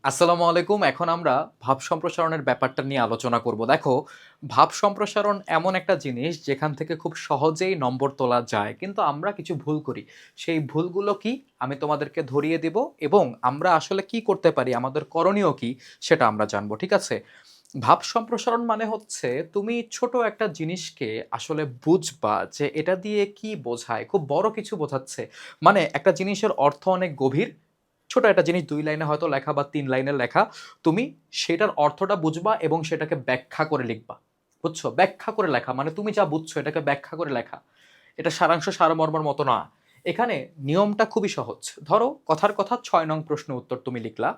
আসসালামু আলাইকুম। এখন আমরা ভাব সম্প্রসারণের ব্যাপারটা নিয়ে আলোচনা করব। দেখো, ভাব সম্প্রসারণ এমন একটা জিনিস যেখান থেকে খুব সহজেই নম্বর তোলা যায়। কিন্তু আমরা কিছু ভুল করি। সেই ভুলগুলো কি? আমি তোমাদেরকে ধরিয়ে দিব এবং আমরা আসলে কি করতে পারি, আমাদের করণীয় কি সেটা আমরা জানবো। ঠিক আছে? ভাব সম্প্রসারণ মানে হচ্ছে তুমি ছোট একটা জিনিসকে আসলে বুঝবা যে এটা দিয়ে কি বোঝায়। খুব বড় কিছু বোঝাচ্ছে। মানে একটা জিনিসের অর্থ অনেক গভীর। ছোট একটা জিনিস ২ লাইনে হয়তো লেখা বা ৩ লাইনের লেখা। তুমি সেটার অর্থটা বুঝবা এবং সেটাকে ব্যাখ্যা করে লিখবা। বুঝছো? ব্যাখ্যা করে লেখা মানে তুমি যা বুঝছো এটাকে ব্যাখ্যা করে লেখা। এটা সারাংশ সারমর্মর মতো না। এখানে নিয়মটা খুবই সহজ। ধরো কথার কথা ৬ নং প্রশ্ন উত্তর তুমি লিখলা।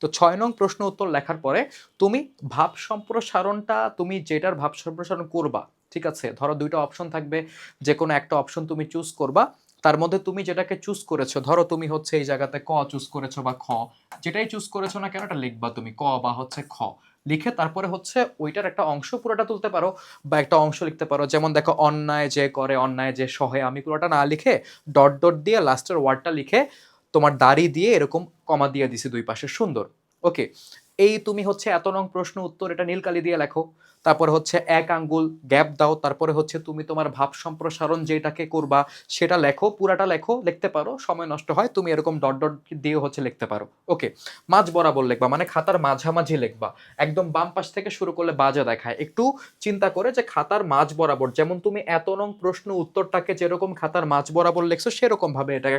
তো ৬ নং প্রশ্ন উত্তর লেখার পরে তুমি ভাব সম্প্রসারণটা তুমি যেটার ভাব সম্প্রসারণ করবা, ঠিক আছে? ধরো ২ টা অপশন থাকবে। যেকোনো একটা অপশন তুমি চুজ করবা। তার মধ্যে তুমি যেটাকে চুজ করেছো, ধরো তুমি হচ্ছে এই জায়গাতে ক চুজ করেছো বা খ, যেটাই চুজ করেছো না কেন এটা লিখবা তুমি ক বা হচ্ছে খ। লিখে তারপরে হচ্ছে ওইটার একটা অংশ পুরোটা তুলতে পারো বা একটা অংশ লিখতে পারো। যেমন দেখো, অন্যায় যে করে অন্যায় যে সহে, আমি পুরোটা না লিখে ডট ডট দিয়ে লাস্টের ওয়ার্ডটা লিখে তোমার দাড়ি দিয়ে এরকম কমা দিয়ে দিছি দুই পাশে, সুন্দর। ওকে, এই তুমি হচ্ছে এত নং প্রশ্ন উত্তর এটা নীল কালি দিয়ে লেখো। তারপরে হচ্ছে ১ আঙ্গুল গ্যাপ দাও। তারপরে হচ্ছে তুমি তোমার ভাব সম্প্রসারণ যেটাকে করবা সেটা লেখো, পুরাটা লেখো, লিখতে পারো, সময় নষ্ট হয় তুমি এরকম ডট ডট দিয়ে হচ্ছে লিখতে পারো। ওকে, মাঝ বরাবর লিখবা মানে খাতার মাঝামাঝি লিখবা। একদম বাম পাশ থেকে শুরু করলে বাজে দেখায়। একটু চিন্তা করে যে খাতার মাঝ বরাবর, যেমন তুমি এত নং প্রশ্ন উত্তরটাকে যেরকম খাতার মাঝ বরাবর লিখছো সেরকম ভাবে এটাকে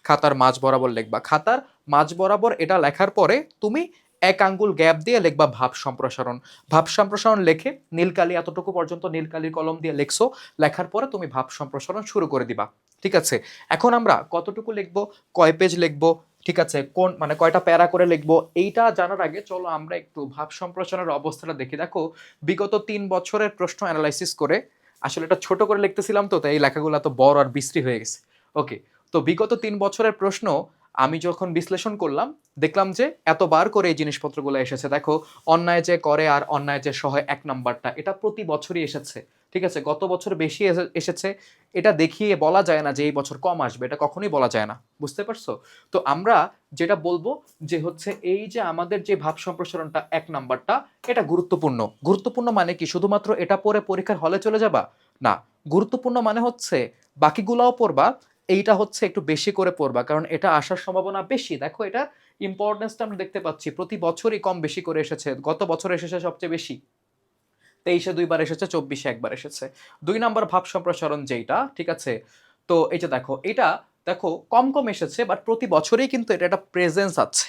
খাতার মাঝ বরাবর লিখবা। খাতার মাঝ বরাবর এটা লেখার পরে তুমি ১ আঙ্গুল গ্যাপ দিয়ে লিখবা ভাব সম্প্রসারণ। ভাব সম্প্রসারণ লেখে নীলকালি এতটুকু পর্যন্ত নীলকালির কলম দিয়ে লিখছো। লেখার পরে তুমি ভাব সম্প্রসারণ শুরু করে দিবা। ঠিক আছে? এখন আমরা কতটুকু লিখবো, কয় পেজ লিখবো, ঠিক আছে, কোন মানে কয়টা প্যারা করে লিখবো, এইটা জানার আগে চলো আমরা একটু ভাব সম্প্রসারণের অবস্থাটা দেখি। দেখো, বিগত ৩ বছরের প্রশ্ন অ্যানালাইসিস করে, আসলে এটা ছোট করে লিখতেছিলাম তো তাই এই লেখাগুলো এত বড় আর বিশ্রী হয়ে গেছে। ওকে, তো বিগত ৩ বছরের প্রশ্ন আমি যখন বিশ্লেষণ করলাম, দেখলাম যে এতবার করে এই জিনিসপত্রগুলো এসেছে। দেখো, অন্যায় যে করে আর অন্যায় যে সহায় ১ নাম্বারটা এটা প্রতি বছরই এসেছে। ঠিক আছে? গত বছর বেশি এসেছে। এটা দেখিয়ে বলা যায় না যে এই বছর কম আসবে। এটা কখনোই বলা যায় না। বুঝতে পারছো? তো আমরা যেটা বলবো যে হচ্ছে এই যে আমাদের যে ভাব সম্প্রসারণটা ১ নাম্বারটা এটা গুরুত্বপূর্ণ। গুরুত্বপূর্ণ মানে কি শুধুমাত্র এটা পড়ে পরীক্ষার হলে চলে যাবা? না। গুরুত্বপূর্ণ মানে হচ্ছে বাকিগুলাও পড়বা। এইটা হচ্ছে একটু বেশি করে পড়বা। কারণ এটা আসার সম্ভাবনা বেশি। দেখো, এটা ইম্পোর্টেন্সটা আমরা দেখতে পাচ্ছি। প্রতি বছরই কম বেশি করে এসেছে। গত বছর এসেছে সবচেয়ে বেশি। ২৩ এ ২ বার এসেছে, ২৪ এ ১ বার এসেছে। ২ নাম্বার ভাব সম্প্রসারণ যেইটা, ঠিক আছে? তো এই যে দেখো, এটা দেখো কম এসেছে বাট প্রতি বছরেই কিন্তু এটা একটা প্রেজেন্স আছে।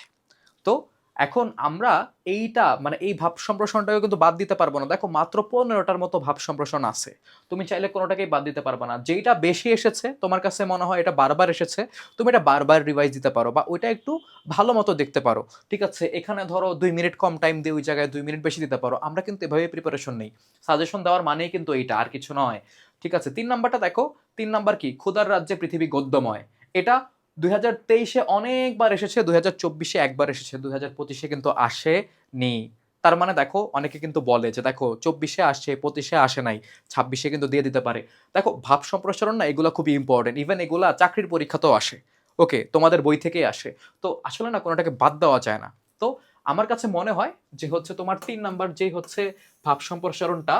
তো এখন আমরা এইটা মানে এই ভাব সম্প্রসারণটাকে কিন্তু বাদ দিতে পারবো না। দেখো, মাত্র ১৫টার মতো ভাব সম্প্রসারণ আছে। তুমি চাইলে কোনোটাকেই বাদ দিতে পারবা না। যেইটা বেশি এসেছে, তোমার কাছে মনে হয় এটা বারবার এসেছে, তুমি এটা বারবার রিভাইজ দিতে পারো বা ওইটা একটু ভালো মতো দেখতে পারো। ঠিক আছে? এখানে ধরো ২ মিনিট কম টাইম দিয়ে ওই জায়গায় ২ মিনিট বেশি দিতে পারো। আমরা কিন্তু এভাবে প্রিপারেশন নেই। সাজেশন দেওয়ার মানেই কিন্তু এইটা, আর কিছু নয়। ঠিক আছে? ৩ নাম্বারটা দেখো, ৩ নাম্বার কি? ক্ষুধার রাজ্যে পৃথিবী গদ্যময়। এটা ২০২৩ এ অনেকবার এসেছে, ২০২৪ এ একবার এসেছে, ২০২৫ এ কিন্তু আসেনি। তার মানে দেখো, অনেকে কিন্তু বলে যে দেখো ২৪ এ আসছে, ২৫ এ আসে নাই, ২৬ এ কিন্তু দিয়ে দিতে পারে। দেখো, ভাব সম্প্রসারণ না এগুলা খুবই ইম্পোর্টেন্ট। ইভেন এগুলা চাকরির পরীক্ষাতেও আসে। ওকে, তোমাদের বই থেকেই আসে। তো আসলে না কোনোটাকে বাদ দেওয়া যায় না। তো আমার কাছে মনে হয় যে হচ্ছে তোমার ৩ নাম্বার যেই হচ্ছে ভাব সম্প্রসারণটা,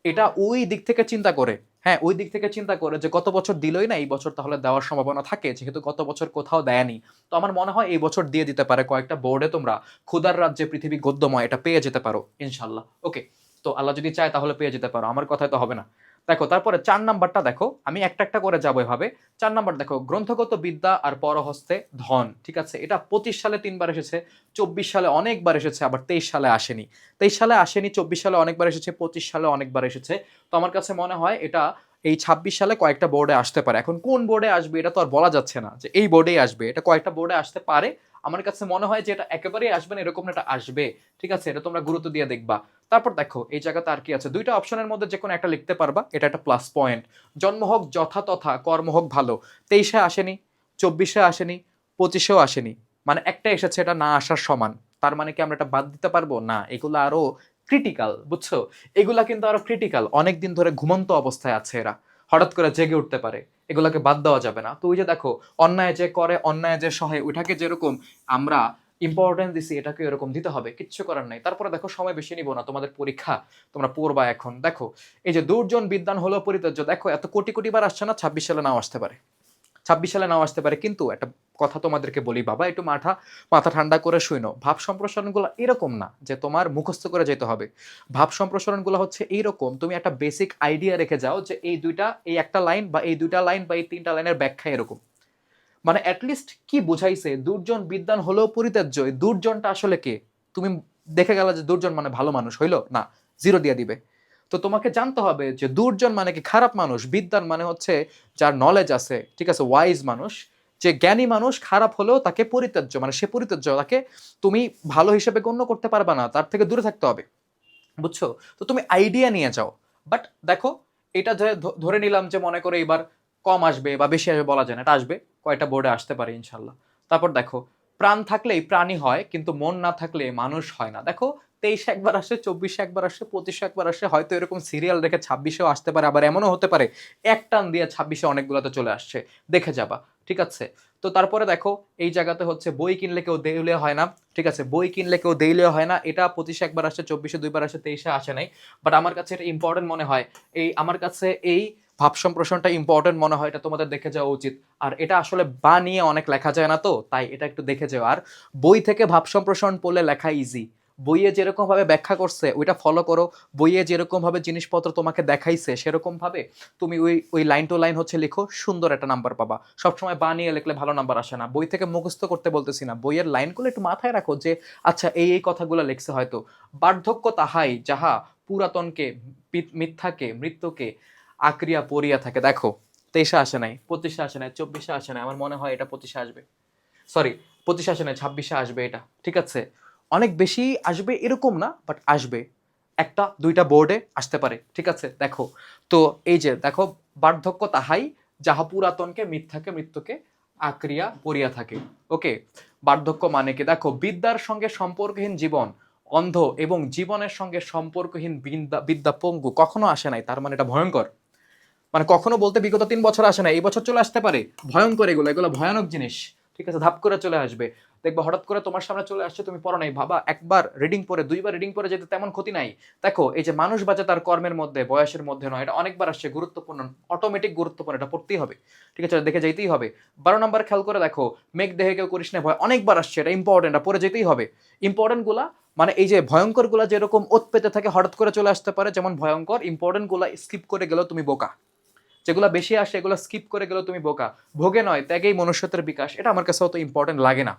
এটা ওই দিক থেকে চিন্তা করে, হ্যাঁ, ওই দিক থেকে চিন্তা করে যে গত বছর দিলই না, এই বছর তাহলে দেওয়ার সম্ভাবনা থাকে যেহেতু গত বছর কোথাও দেয়নি। তো আমার মনে হয় এই বছর দিয়ে দিতে পারে। কয়েকটা বোর্ডে তোমরা ক্ষুধার রাজ্যে পৃথিবী গদ্যময় এটা পেয়ে যেতে পারো ইনশাল্লাহ। ওকে, তো আল্লাহ যদি চায় তাহলে পেয়ে যেতে পারো, আমার কথায় তো হবে না। দেখো, তারপরে ৪ নাম্বারটা দেখো, আমি একটা একটা করে যাবো এভাবে। ৪ নাম্বার দেখো, গ্রন্থগত বিদ্যা আর পরহস্তে ধন। ঠিক আছে? এটা ২৫ সালে ৩ বার এসেছে, ২৪ সালে অনেকবার এসেছে, আবার ২৩ সালে আসেনি। ২৩ সালে আসেনি, ২৪ সালে অনেকবার এসেছে, ২৫ সালে অনেকবার এসেছে। তো আমার কাছে মনে হয় এটা এই ২৬ সালে কয়েকটা বোর্ডে আসতে পারে। এখন কোন বোর্ডে আসবে এটা তো আর বলা যাচ্ছে না যে এই বোর্ডেই আসবে। এটা কয়েকটা বোর্ডে আসতে পারে। আমার কাছে মনে হয় যে এটা একেবারেই আসবে না এরকম না, এটা আসবে। ঠিক আছে? এটা তোমরা গুরুত্ব দিয়ে দেখবা। তারপর দেখো এই জায়গাতে আর কি আছে। ২ টা অপশনের মধ্যে যেকোনো একটা লিখতে পারবা। এটা একটা প্লাস পয়েন্ট। জন্ম হোক যথাতথা, কর্ম হোক ভালো। ২৩ এ আসেনি, ২৪ এ আসেনি, ২৫ এও আসেনি। মানে একটা এসেছে, এটা না আসার সমান। তার মানে কি আমরা এটা বাদ দিতে পারবো? না, এগুলো আরো ক্রিটিক্যাল, বুঝছো? এগুলা কিন্তু আরো ক্রিটিক্যাল। অনেকদিন ধরে ঘুমন্ত অবস্থায় আছে এরা। হঠাৎ করে জেগে উঠতে পারে। এগুলাকে বাদ দেওয়া যাবে না। তো ওই যে দেখো, অন্যায় যে করে অন্যায় যে সহে ওইটাকে যেরকম আমরা ইম্পর্টেন্স দিছি, এটাকে এরকম দিতে হবে, কিচ্ছু করার নাই। তারপরে দেখো সময় বেশি নিব না, তোমাদের পরীক্ষা, তোমরা পড়বা এখন। দেখো এই যে দুর্জন বিদ্বান হলো পরিত্যাজ্য, দেখো এত কোটি কোটি বার আসছে না, 26 সালে নাও আসতে পারে, 26 সালে নাও আসতে পারে। কিন্তু একটা কথা তোমাদেরকে বলি বাবা, একটু মাথা মাথা ঠান্ডা করে শুনো। ভাব সম্প্রসারণগুলো এরকম না যে তোমার মুখস্থ করে যেতে হবে। ভাব সম্প্রসারণগুলো হচ্ছে এইরকম, তুমি একটা বেসিক আইডিয়া রেখে যাও যে এই দুইটা, এই একটা লাইন বা এই দুইটা লাইন বা এই তিনটা লাইনের ব্যাখ্যা এরকম। মানে অ্যাটলিস্ট কি বুঝাইছে, দুর্জন বিদ্বান হলেও পরিত্যাজ্য, এই দুর্জনটা আসলে কে? তুমি দেখে গেল যে দুর্জন মানে ভালো মানুষ, হইলো না, জিরো দিয়ে দিবে। তো তোমাকে জানতে হবে যে দুর্জন মানে কি খারাপ মানুষ, বিদ্বান মানে হচ্ছে যার নলেজ আছে, ঠিক আছে, ওয়াইজ মানুষ, যে জ্ঞানী মানুষ খারাপ হলেও তাকে পরিত্যাজ্য, মানে সে পরিত্যাজ্য, তাকে তুমি ভালো হিসেবে গণ্য করতে পারবা না, তার থেকে দূরে থাকতে হবে, বুঝছো? তো তুমি আইডিয়া নিয়ে যাও। বাট দেখো, এটা যে ধরে নিলাম যে মনে করে এবার কম আসবে বা বেশি আসবে বলা যায় না, এটা আসবে, কয়টা বোর্ডে আসতে পারে ইনশাল্লাহ। তারপর দেখো, প্রাণ থাকলেই প্রাণী হয় কিন্তু মন না থাকলে মানুষ হয় না। দেখো 23 একবার আসে, 24 একবার আসে, 25 একবার আসে, হয়তো এরকম সিরিয়াল রেখে 26-এও আসতে পারে, আবার এমনও হতে পারে এক টান দিয়ে 26-এ অনেকগুলোতে চলে আসছে, দেখে যাবা, ঠিক আছে? তো তারপরে দেখো, এই জায়গাতে হচ্ছে বই কিনলে কেউ দেউলিয়া হয় না, ঠিক আছে, বই কিনলে কেউ দেউলিয়া হয় না, এটা 25-এ একবার আসে, 24-এ দুইবার আসে, 23-এ আসে নাই। বাট আমার কাছে এটা ইম্পর্টেন্ট মনে হয়, এই আমার কাছে এই ভাব সম্প্রসারণটা ইম্পর্টেন্ট মনে হয়, এটা তোমাদের দেখে যাওয়া উচিত। আর এটা আসলে বা নিয়ে অনেক লেখা যায় না, তো তাই এটা একটু দেখে যাও। আর বই থেকে ভাব সম্প্রসারণ পড়লে লেখা ইজি, বইয়ে যেরকম ভাবে ব্যাখ্যা করছে ওইটা ফলো করো, বইয়ে যেরকম ভাবে জিনিসপত্র তোমাকে দেখাইছে সেরকম ভাবে তুমি ওই ওই লাইন টু লাইন হচ্ছে লিখো, সুন্দর একটা নাম্বার পাবা। সবসময় বানিয়ে লিখলে ভালো নাম্বার আসে না, বই থেকে মুখস্থ করতে বলতেছি না, বইয়ের লাইনগুলো একটু মাথায় রাখো যে আচ্ছা এই এই কথাগুলো লিখছে হয়তো। বার্ধক্য তাহাই যাহা পুরাতনকে, মিথ্যাকে, মৃত্যুকে আক্রিয়া পড়িয়া থাকে। দেখো 23-এ আসে নাই, 25-এ আসে নাই, 24-এ আসে নাই, আমার মনে হয় এটা 25-এ আসবে, সরি 25-এ আসে নাই, 26-এ আসবে এটা, ঠিক আছে? অনেক বেশি আসবে এরকম না, বাট আসবে, একটা দুইটা বোর্ডে আসতে পারে, ঠিক আছে? দেখো, তো এই যে দেখো, বার্ধক্য তাহাই যাহা পুরাতনকে, মিথ্যাকে, মৃত্যুকে আক্রিয়া পড়িয়া থাকে। ওকে, বার্ধক্য মানে কি? দেখো, বিদ্যার সঙ্গে সম্পর্কহীন জীবন অন্ধ এবং জীবনের সঙ্গে সম্পর্কহীন বিদ্যা বিদ্যা পঙ্গু, কখনো আসে নাই, তার মানে এটা ভয়ঙ্কর। মানে কখনো বলতে বিগত 3 বছর আসে না, এই বছর চলে আসতে পারে, ভয়ঙ্কর, এগুলো এগুলো ভয়ানক জিনিস, ঠিক আছে? ধাপ করে চলে আসবে, দেখবো হঠাৎ করে তোমার সামনে চলে আসছে, তুমি পড়ো নাই, ভাবা একবার রিডিং পড়ে, দুইবার রিডিং পড়ে যেতে তেমন ক্ষতি নাই। দেখো এই যে মানুষ বাঁচে তার কর্মের মধ্যে, বয়সের মধ্যে নয়, এটা অনেকবার আসছে, গুরুত্বপূর্ণ, অটোমেটিক গুরুত্বপূর্ণ, এটা পড়তেই হবে, ঠিক আছে, দেখে যেতেই হবে। 12 নম্বর খেয়াল করে দেখো, মেঘ দেহে কেউ করিস না ভয়, অনেকবার আসছে, এটা ইম্পর্টেন্ট, এটা পড়ে যেতেই হবে। ইম্পর্টেন্ট গুলা, মানে এই যে ভয়ঙ্কর গুলা যেরকম ওত পেতে থাকে হঠাৎ করে চলে আসতে পারে যেমন ভয়ঙ্কর, ইম্পর্টেন্ট গুলা স্কিপ করে গেলেও তুমি বোকা, যেগুলো বেশি আসে এগুলো স্কিপ করে গেলেও তুমি বোকা। ভোগে নয় ত্যাগেই মনুষ্যত্বের বিকাশ, এটা আমার কাছে অত ইম্পর্টেন্ট লাগে না।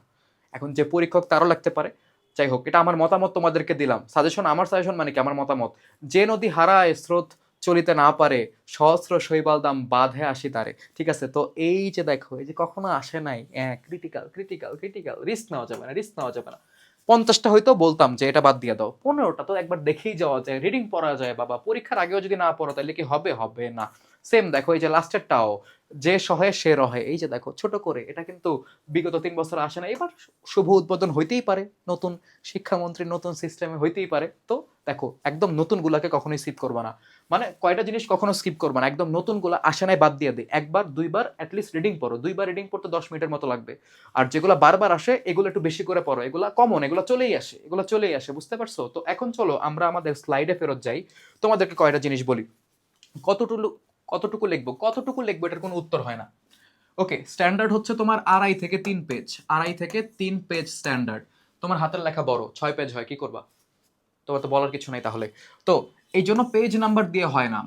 এখন যে পরীক্ষক তারও লাগতে পারে, যাই হোক, এটা আমার মতামত তোমাদেরকে দিলাম, সাজেশন, আমার সাজেশন মানে কি, আমার মতামত। যে নদী হারায় স্রোত চলিতে না পারে, সহস্র শৈবাল দাম বাঁধে আসি তারে, ঠিক আছে? তো এই যে দেখো, এই যে কখনো আসে নাই, ক্রিটিক্যাল ক্রিটিক্যাল ক্রিটিক্যাল, রিস্ক নেওয়া যাবে না, রিস্ক নেওয়া যাবে না। 50টা হয়তো বলতাম যে এটা বাদ দিয়ে দাও, 15টা তো একবার দেখেই যাওয়া যায়, রিডিং পড়া যায় বাবা, পরীক্ষার আগেও যদি না পড়ো তাহলে কি হবে? হবে না। সেম দেখো, এই যে লাস্টেরটাও, যে সহে সে রহে, এই যে দেখো ছোট করে, এটা কিন্তু বিগত 3 বছর আসে না, এবার শুভ উদ্বোধন হইতেই পারে, নতুন শিক্ষামন্ত্রী, নতুন সিস্টেমে হইতেই পারে। তো দেখো, একদম নতুন গুলাকে কখনোই স্কিপ করবা না, মানে কয়টা জিনিস কখনো স্কিপ করবা না, একদম নতুন গুলা আসে নাই বাদ দিয়ে দিই, একবার দুইবার অ্যাটলিস্ট রিডিং পড়ো, দুইবার রিডিং পড়তে 10 মিনিটের মতো লাগবে। আর যেগুলো বারবার আসে এগুলো একটু বেশি করে পড়ো, এগুলো কমন, এগুলো চলেই আসে, এগুলো চলেই আসে, বুঝতে পারছো? তো এখন চলো আমরা আমাদের স্লাইডে ফেরত যাই, তোমাদেরকে কয়টা জিনিস বলি। কতটুকু কতটুকু লিখবো, কতটুকু লিখবো এটার কোনো উত্তর হয় না। ওকে, স্ট্যান্ডার্ড হচ্ছে তোমার 2.5 থেকে 3 পেজ, 2.5 থেকে 3 পেজ স্ট্যান্ডার্ড। তোমার হাতের লেখা বড়, 6 পেজ হয়, কি করবা? তোমার তো বলার কিছু নাই তাহলে। তো এই জন্য পেজ নাম্বার দিয়ে হয় না,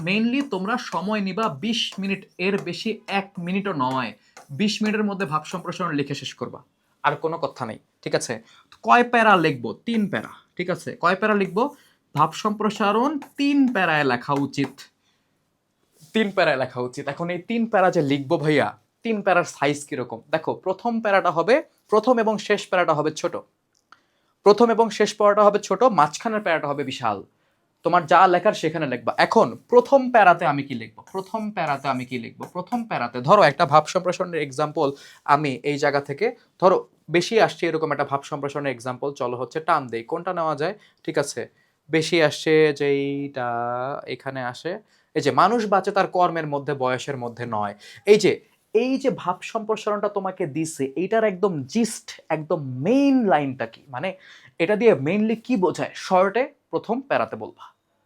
মেইনলি তোমরা সময় নিবা 20 মিনিট, এর বেশি 1 মিনিটও নয়, 20 মিনিটের মধ্যে ভাব সম্প্রসারণ লিখে শেষ করবা, আর কোনো কথা নেই, ঠিক আছে? কয় প্যারা লিখবো? 3 প্যারা, ঠিক আছে? কয় প্যারা লিখবো? ভাব সম্প্রসারণ 3 প্যারায় লেখা উচিত, 3 প্যারায় লেখা উচিত। এখন এই 3 প্যারা যে লিখবো ভাইয়া, 3 প্যারার সাইজ কিরকম? দেখো, প্রথম প্যারাটা হবে, প্রথম এবং শেষ প্যারাটা হবে ছোট, প্রথম এবং শেষ প্যারাটা হবে ছোট, মাঝখানের প্যারাটা হবে বিশাল। তোমার যা লেখার সেখানে লিখবা। এখন প্রথম প্যারাতে আমি কি লিখবো? প্রথম প্যারাতে আমি কি লিখবো? প্রথম প্যারাতে ধরো একটা ভাব সম্প্রসারণের এক্সাম্পল, আমি এই জায়গা থেকে ধরো বেশি আসছে এরকম একটা ভাব সম্প্রসারণের এক্সাম্পল, চলো হচ্ছে টান দেই, কোনটা নেওয়া যায়? ঠিক আছে, বেশি আসছে যেইটা এখানে আসে, এই যে মানুষ বাঁচে তার কর্মের মধ্যে, বয়সের মধ্যে নয়। এই যে এই যে ভাব সম্প্রসারণটা তোমাকে দিছে এইটার একদম জিস্ট একদম মেইন লাইনটা কি, মানে এটা দিয়ে মেইনলি কি বোঝায়, শর্টে প্রথম প্যারাতে বলবা,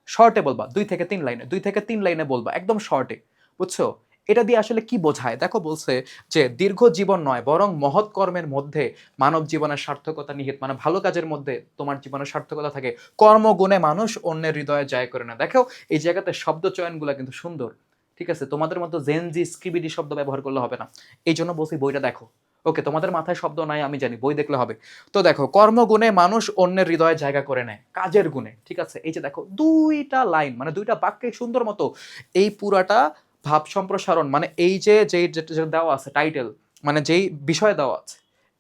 শর্টে বলবা 2 থেকে 3 লাইনে, 2 থেকে 3 লাইনে বলবা একদম শর্টে, বুঝছো? এটা দিয়ে আসলে কি বোঝায় দেখো, বলছে যে দীর্ঘ জীবন নয় বরং মহৎ কর্মের মধ্যে মানব জীবনের সার্থকতা নিহিত, মানে ভালো কাজের মধ্যে তোমার জীবনের সার্থকতা থাকে, কর্মগুণে মানুষ অন্যের হৃদয়ে জয় করে না। দেখো এই জায়গাতে শব্দ চয়নগুলো কিন্তু সুন্দর, ঠিক আছে? তোমাদের মতো জেনজি স্ক্রিবিডি শব্দ ব্যবহার করলে হবে না, এই জন্য বলছি বইটা দেখো। ওকে, তোমাদের মাথায় শব্দ নাই আমি জানি, বই দেখলে হবে। তো দেখো, কর্মগুণে মানুষ অন্যের হৃদয়ে জায়গা করে নেয়, কাজের গুণে, ঠিক আছে? এই যে দেখো 2টা লাইন, মানে 2টা বাক্যে সুন্দর মতো এই পুরাটা ভাব সম্প্রসারণ, মানে এই যে যেটা দেওয়া আছে টাইটেল, মানে যেই বিষয় দেওয়া আছে,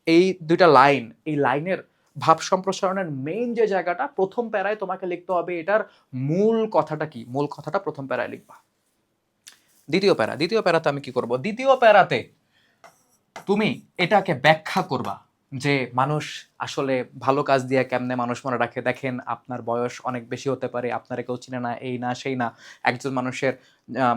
এই 2টা লাইন, এই লাইনের ভাব সম্প্রসারণের মেইন যে জায়গাটা প্রথম প্যারায় তোমাকে লিখতে হবে, এটার মূল কথাটা কি, মূল কথাটা প্রথম প্যারায় লিখবা। দ্বিতীয় প্যারাতে আমি কি করব, দ্বিতীয় প্যারাতে তুমি এটাকে ব্যাখ্যা করবা যে মানুষ আসলে ভালো কাজ দিয়ে কেমনে মানুষ মনে রাখে। দেখেন আপনার বয়স অনেক বেশি হতে পারে, আপনারা কেউ চিনে না, এই না সেই না, একজন মানুষের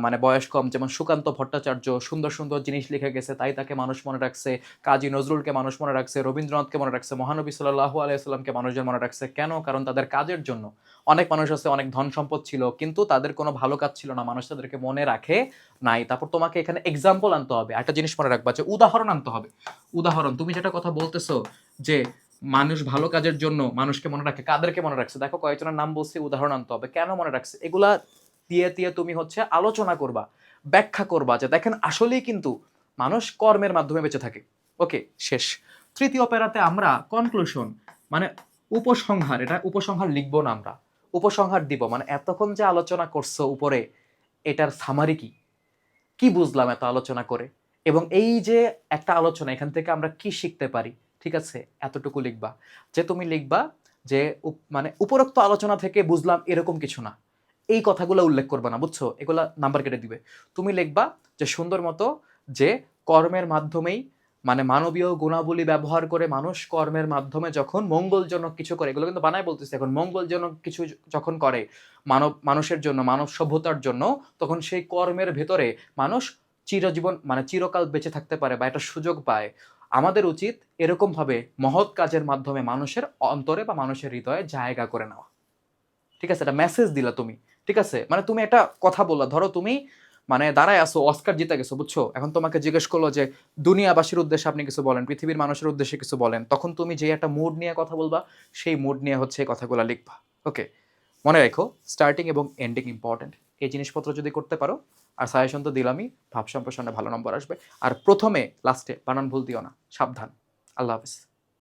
মানে বয়স কম, যেমন সুকান্ত ভট্টাচার্য সুন্দর সুন্দর জিনিস লিখে গেছে তাই তাকে মানুষ মনে রাখছে, কাজী নজরুলকে মানুষ মনে রাখছে, রবীন্দ্রনাথকে মনে রাখছে, মহানবী সাল্লাল্লাহু আলাইহি সাল্লামকে মানুষজন মনে রাখছে। কেন? কারণ তাদের কাজের জন্য। অনেক মানুষ আছে অনেক ধন সম্পদ ছিল কিন্তু তাদের কোনো ভালো কাজ ছিল না, মানুষ তাদেরকে মনে রাখে নাই। তারপর তোমাকে এখানে এক্সাম্পল আনতে হবে, একটা জিনিস মনে রাখবা যে উদাহরণ আনতে হবে। উদাহরণ, তুমি যেটা কথা বলতেছো যে মানুষ ভালো কাজের জন্য মানুষকে মনে রাখে, কাদেরকে মনে রাখছে, দেখো কয়েকজনের নাম বলছি, উদাহরণ আনতে হবে কেন মনে রাখছে, এগুলা দিয়ে দিয়ে তুমি হচ্ছে আলোচনা করবা, ব্যাখ্যা করবা যে দেখেন আসলেই কিন্তু মানুষ কর্মের মাধ্যমে বেঁচে থাকে। ওকে, শেষ। তৃতীয় প্যারাতে আমরা কনক্লুশন, মানে উপসংহার, এটা উপসংহার লিখবো না আমরা, উপসংহার দিব, মানে এতক্ষণ যে আলোচনা করছো উপরে এটার সামারি কি, কি বুঝলাম এত আলোচনা করে, এবং এই যে একটা আলোচনা এখান থেকে আমরা কি শিখতে পারি, ঠিক আছে? এতটুকু লিখবা। যে তুমি লিখবা যে মানে উপরোক্ত আলোচনা থেকে বুঝলাম এরকম কিছু না, এই কথাগুলো উল্লেখ করবে না, বুঝছো? এগুলা নাম্বার কেটে দিবে। তুমি লিখবা যে সুন্দর মতো যে কর্মের মাধ্যমেই, মানে মানবীয় গুণাবলী ব্যবহার করে মানুষ কর্মের মাধ্যমে যখন মঙ্গলজনক কিছু করে, এগুলো কিন্তু বানায় বলতেছে এখন, মঙ্গলজনক কিছু যখন করে মানুষের জন্য, মানব সভ্যতার জন্য, তখন সেই কর্মের ভেতরে মানুষ চিরজীবন মানে চিরকাল বেঁচে থাকতে পারে বা একটা সুযোগ পায়। আমাদের উচিত এরকম ভাবে মহৎ কাজের মাধ্যমে মানুষের অন্তরে বা মানুষের হৃদয়ে জায়গা করে নেওয়া। ঠিক আছে, এটা মেসেজ দিলা তুমি, ঠিক আছে? মানে তুমি একটা কথা বললা, ধরো তুমি মানে দাঁড়ায় আসো, অস্কার জিতে গেছো, বুঝছো? এখন তোমাকে জিজ্ঞেস করলো যে দুনিয়াবাসীর উদ্দেশ্যে আপনি কিছু বলেন, পৃথিবীর মানুষের উদ্দেশ্যে কিছু বলেন, তখন তুমি যে একটা মুড নিয়ে কথা বলবা, সেই মুড নিয়ে হচ্ছে এই কথাগুলো লিখবা। ওকে, মনে রেখো স্টার্টিং এবং এন্ডিং ইম্পর্টেন্ট, এই জিনিসপত্র যদি করতে পারো, আর সাজেশন তো দিলামই, ভাব সম্প্রসারণে ভালো নম্বর আসবে। আর প্রথমে লাস্টে বানান ভুল দিও না, সাবধান। আল্লাহ হাফিজ।